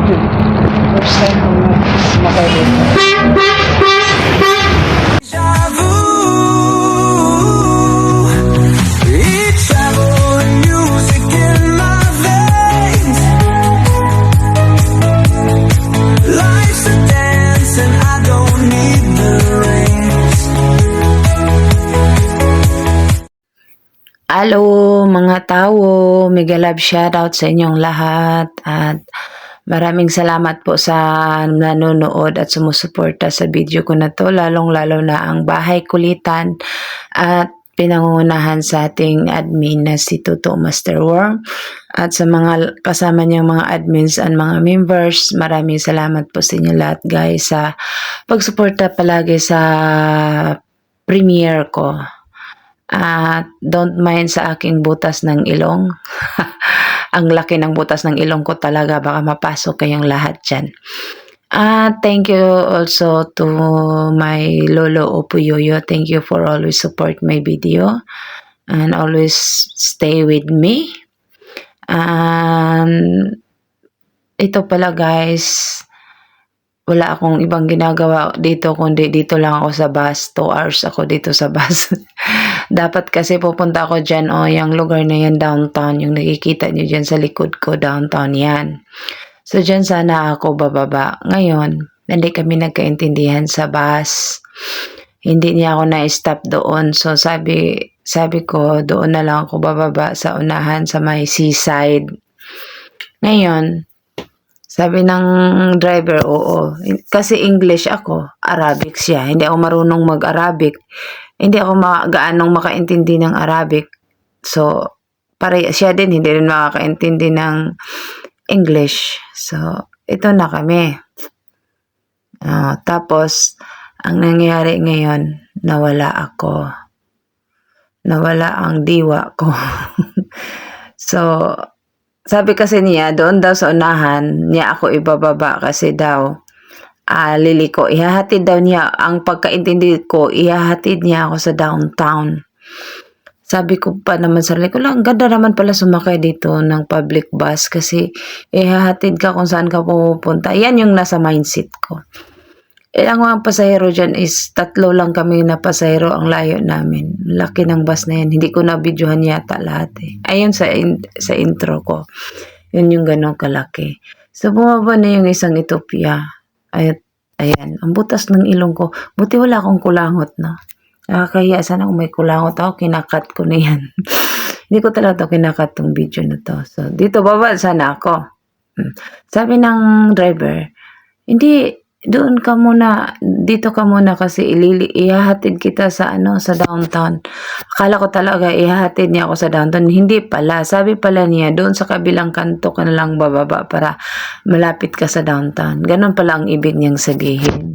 First time ko sumakay dito. Hello mga tao, mega love shoutout sa inyong lahat at maraming salamat po sa nanonood at sumusuporta sa video ko na to, lalong-lalo na ang Bahay Kulitan at pinangungunahan sa ating admin na si Toto Master Worm at sa mga kasama niyang mga admins and mga members. Maraming salamat po sa inyo lahat guys sa pagsuporta palagi sa premiere ko. At don't mind sa aking butas ng ilong. Ang laki ng butas ng ilong ko talaga, baka mapasok kayong lahat dyan. Thank you also to my Lolo Opo Yoyo. Thank you for always support my video and always stay with me. Ito pala guys, wala akong ibang ginagawa dito kundi dito lang ako sa bus. 2 hours ako dito sa bus. Dapat kasi pupunta ako dyan, yung lugar na yan, downtown, yung nakikita nyo dyan sa likod ko, downtown yan. So dyan sana ako bababa. Ngayon, hindi kami nagkaintindihan sa bus. Hindi niya ako na-stop doon. So sabi ko, doon na lang ako bababa sa unahan sa may seaside. Ngayon, sabi ng driver, oo. Kasi English ako, Arabic siya. Hindi ako marunong mag-Arabic. Hindi ako gaanong makaintindi ng Arabic. So, siya din, hindi rin makakaintindi ng English. So, ito na kami. Tapos, ang nangyari ngayon, nawala ako. Nawala ang diwa ko. So, sabi kasi niya, doon daw sa unahan, niya ako ibababa kasi daw, liliko. Ihahatid daw niya, ang pagkaintindi ko, ihahatid niya ako sa downtown. Sabi ko pa naman sa sarili ko lang, ganda naman pala sumakay dito ng public bus kasi ihahatid ka kung saan ka pupunta. Yan yung nasa mindset ko. Ang mga pasahero dyan is 3 lang kami na pasahero ang layo namin. Laki ng bus na yan. Hindi ko na videohan yata lahat eh. Ayun sa intro ko. Yun yung ganong kalaki. So bumaba na yung isang Ethiopia. Ayan. Ang butas ng ilong ko. Buti wala akong kulangot no. Nakakahiya, sana kung may kulangot ako, kinakat ko na yan. Hindi ko talaga kinakat tong video na to. So dito baba sana ako. Sabi ng driver, hindi, doon ka muna, dito ka muna kasi ihahatid kita sa sa downtown. Akala ko talaga ihahatid niya ako sa downtown. Hindi pala. Sabi pala niya, doon sa kabilang kanto ka na lang bababa para malapit ka sa downtown. Ganon pala ang ibig niyang sabihin.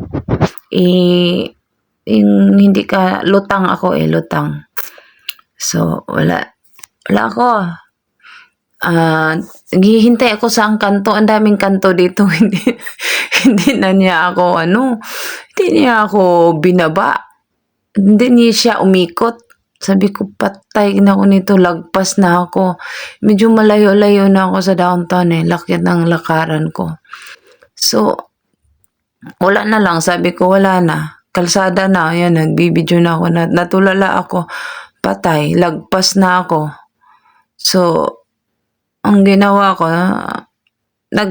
Hindi ka, lutang ako lutang. So, wala ako. Naghihintay ako sa ang kanto. Ang daming kanto dito. Hindi na niya ako hindi niya ako binaba. Hindi niya siya umikot. Sabi ko, patay na ako nito, lagpas na ako. Medyo malayo-layo na ako sa downtown Laki ng lakaran ko. So, wala na lang. Sabi ko, wala na. Kalsada na. Ayan, nagbibideo na ako. Natulala ako. Patay. Lagpas na ako. So, ang ginawa ko, na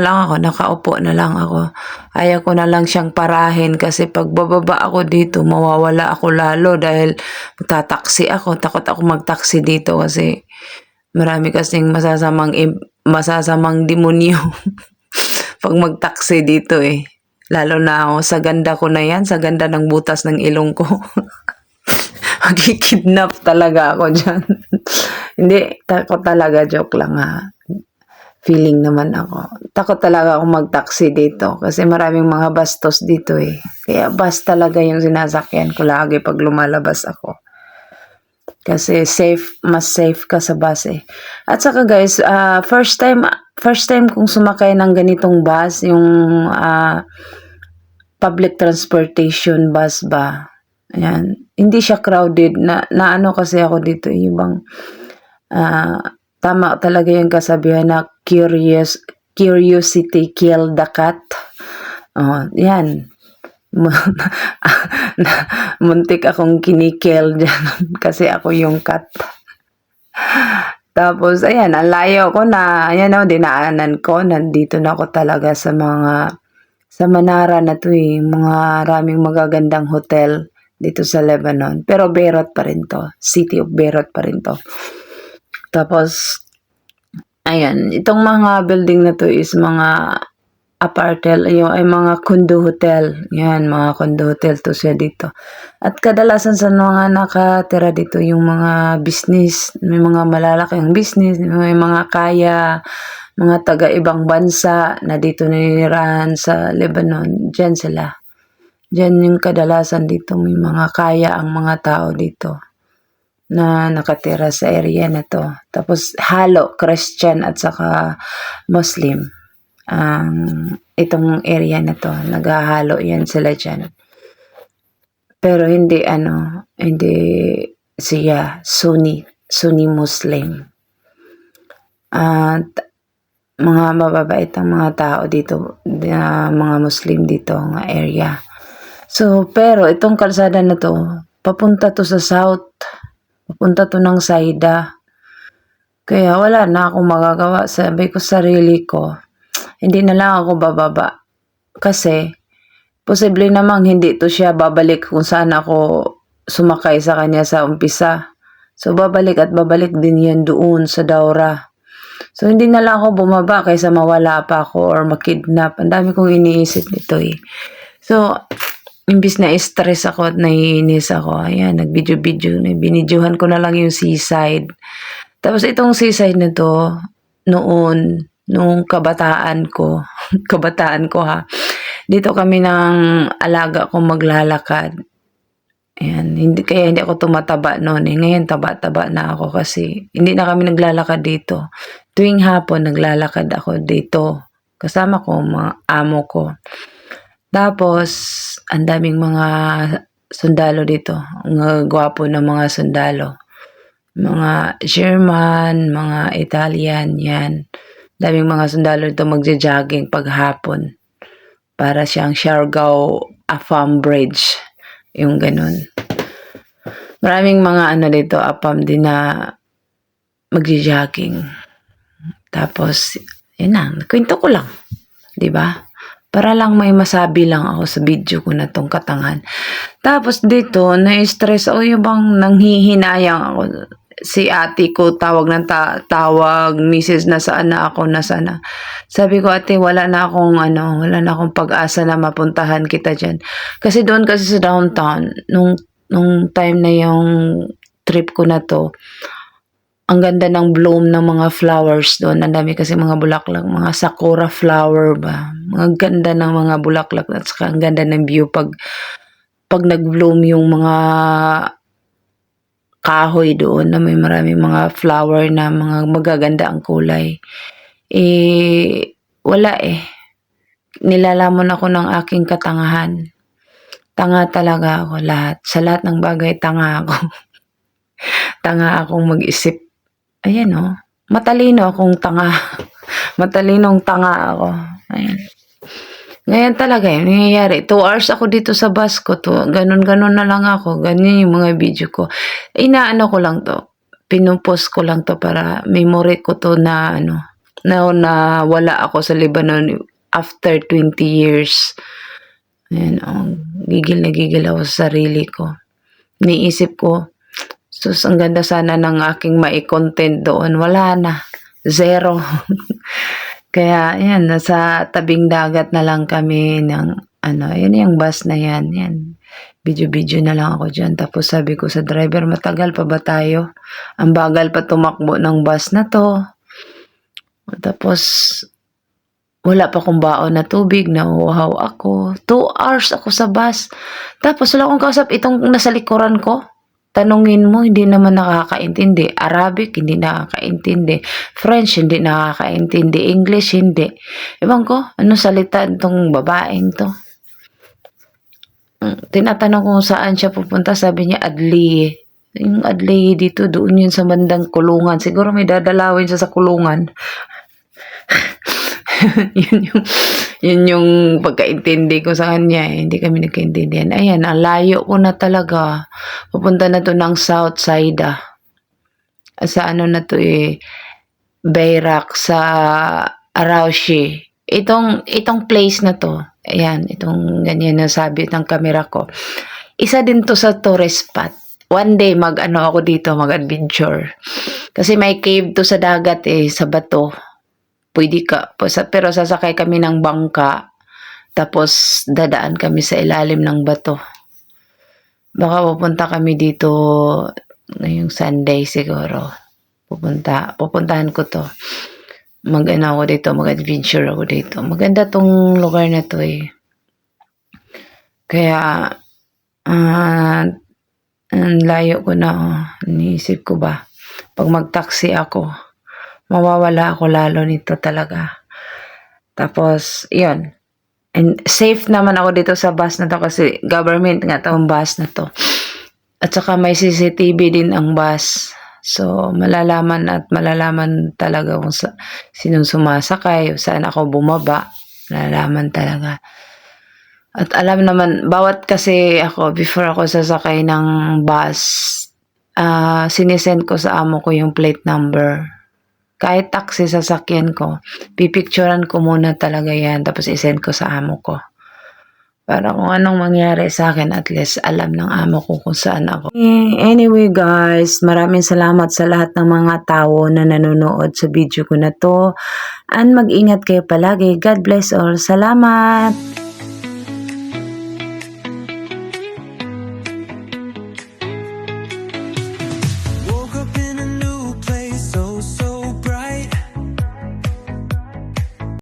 lang ako, nakaupo na lang ako. Ayaw ko na lang siyang parahin kasi pag bababa ako dito, mawawala ako lalo dahil magtataksi ako. Takot ako magtaksi dito kasi marami kasing masasamang demonyo pag magtaksi dito Lalo na ako, sa ganda ko na yan, sa ganda ng butas ng ilong ko. Magkikidnap talaga ako dyan. Hindi, takot talaga, joke lang feeling naman ako. Takot talaga ako mag-taxi dito kasi maraming mga bastos dito Kaya bus talaga yung sinasakyan ko lagi pag lumalabas ako. Kasi mas safe ka sa bus At saka guys, first time kong sumakay ng ganitong bus, yung public transportation bus ba. Ayan. Hindi siya crowded na kasi ako dito yung tama talaga yung kasabihan na Curiosity Kill the Cat. Oh, yan. Muntik akong kinikill dyan kasi ako yung cat. Tapos, ayan, ang layo ko na, ayan o, dinaanan ko. Nandito na ako talaga sa Manara na to eh. Mga raming magagandang hotel dito sa Lebanon. Pero Beirut pa rin to. City of Beirut pa rin to. Tapos, ayan, itong mga building na to is mga apartel, yung ay mga condo hotel. Yan, mga condo hotel to siya dito. At kadalasan sa mga nakatira dito yung mga business, may mga malalaking business, may mga kaya, mga taga-ibang bansa na dito nilirahan sa Lebanon. Diyan sila. Diyan yung kadalasan dito, may mga kaya ang mga tao dito na nakatira sa area na to. Tapos halo Christian at saka Muslim itong area na to, naghahalo yan sila dyan. Pero hindi siya Sunni Muslim. At mga mababait ang mga tao dito, mga Muslim dito ng area. So, pero itong kalsada na to, papunta to sa south, papunta to ng Saida. Kaya wala na akong magagawa. Sabi ko sarili ko, hindi na lang ako bababa. Kasi, posible namang hindi to siya babalik kung saan ako sumakay sa kanya sa umpisa. So, babalik at babalik din yan doon sa Daura. So, hindi na lang ako bumaba kaysa mawala pa ako or makidnap. Ang dami kong iniisip nito eh. So, imbis na stress ako at naiinis ako, ayan, nag-video-video, binidyohan ko na lang yung seaside. Tapos itong seaside na to, noong kabataan ko ha, dito kami ng alaga kong maglalakad. Ayan, kaya hindi ako tumataba noon eh. Ngayon taba-taba na ako kasi hindi na kami naglalakad dito. Tuwing hapon naglalakad ako dito. Kasama ko mga amo ko. Tapos, ang daming mga sundalo dito. Ang gwapo ng mga sundalo. Mga German, mga Italian, yan. Daming mga sundalo dito magja-jogging paghapon. Para siyang Siargao Afam Bridge. Yung ganun. Maraming mga dito, Afam din na magja-jogging. Tapos, yun na, kwento ko lang. Diba? Para lang may masabi lang ako sa video ko na tong katangan. Tapos dito, na-stress ako yung bang nanghihinayang ako. Si ate ko tawag tawag, misis nasaan na ako, nasaan na. Sabi ko, ate, wala na akong pag-asa na mapuntahan kita dyan. Kasi doon kasi sa downtown, nung time na yung trip ko na to, ang ganda ng bloom ng mga flowers doon. Ang dami kasi mga bulaklak, mga sakura flower ba. Mga ganda ng mga bulaklak at saka ang ganda ng view pag nag-bloom yung mga kahoy doon na may maraming mga flower na mga magaganda ang kulay. Wala eh. Nilalamon ako ng aking katangahan. Tanga talaga ako lahat. Sa lahat ng bagay, tanga ako. Tanga akong mag-isip. Ayan o. Matalino akong tanga. Matalinong tanga ako. Ayan. Ngayon talaga yun, nangyayari. 2 hours ako dito sa bus ko to. Ganon-ganon na lang ako. Ganyan yung mga video ko. Inaano ko lang to. Pinupost ko lang to para memory ko to na na wala ako sa Lebanon after 20 years. Ayan o. Gigil na gigil ako sa sarili ko. Niisip ko, sus, ang ganda sana ng aking mai-content doon. Wala na. Zero. Kaya, yan, nasa tabing dagat na lang kami ng, yun yung bus na yan. Yan. Video-video na lang ako dyan. Tapos sabi ko sa driver, matagal pa ba tayo? Ang bagal pa tumakbo ng bus na to. Tapos, wala pa akong baon na tubig, nauuhaw ako. 2 hours ako sa bus. Tapos wala akong kausap itong nasa likuran ko. Tanungin mo, hindi naman nakakaintindi. Arabic, hindi nakakaintindi. French, hindi nakakaintindi. English, hindi. Ewan ko, ano salita itong babaeng to? Tinatanong kung saan siya pupunta, sabi niya, Adli. Yung Adli dito, doon yun sa bandang kulungan. Siguro may dadalawin siya sa kulungan. yun yung pagkaintindi ko sa kanya, eh. Hindi kami nagkaintindihan. Ayan, ang layo ko na talaga. Pupunta na to ng South Saida. Sa ano na to eh, Bayrak sa Araushi. Itong place na to, ayan, itong ganyan na sabi ng camera ko. Isa din to sa tourist spot. One day mag-ano ako dito, mag-adventure. Kasi may cave to sa dagat eh, sa bato. Pwede ka, pero sasakay kami ng bangka. Tapos dadaan kami sa ilalim ng bato. Baka pupunta kami dito ngayong Sunday siguro. Pupuntahan ko to. Mag-ano ako dito, mag-adventure ako dito. Maganda tong lugar na to eh. Kaya, ang layo ko na, oh. Iniisip ko ba, pag mag-taxi ako, mawawala ako lalo nito talaga. Tapos, yun. And safe naman ako dito sa bus na to kasi government nga tong bus na to. At saka may CCTV din ang bus. So, malalaman talaga kung sinong sumasakay, saan ako bumaba. Malalaman talaga. At alam naman, bawat kasi ako, before ako sasakay ng bus, sinisend ko sa amo ko yung plate number. Kahit taxi sasakyan ko, pipicturean ko muna talaga yan, tapos isend ko sa amo ko. Para kung anong mangyari sa akin, at least alam ng amo ko kung saan ako. Anyway guys, maraming salamat sa lahat ng mga tao na nanonood sa video ko na to. And mag-ingat kayo palagi. God bless all. Salamat!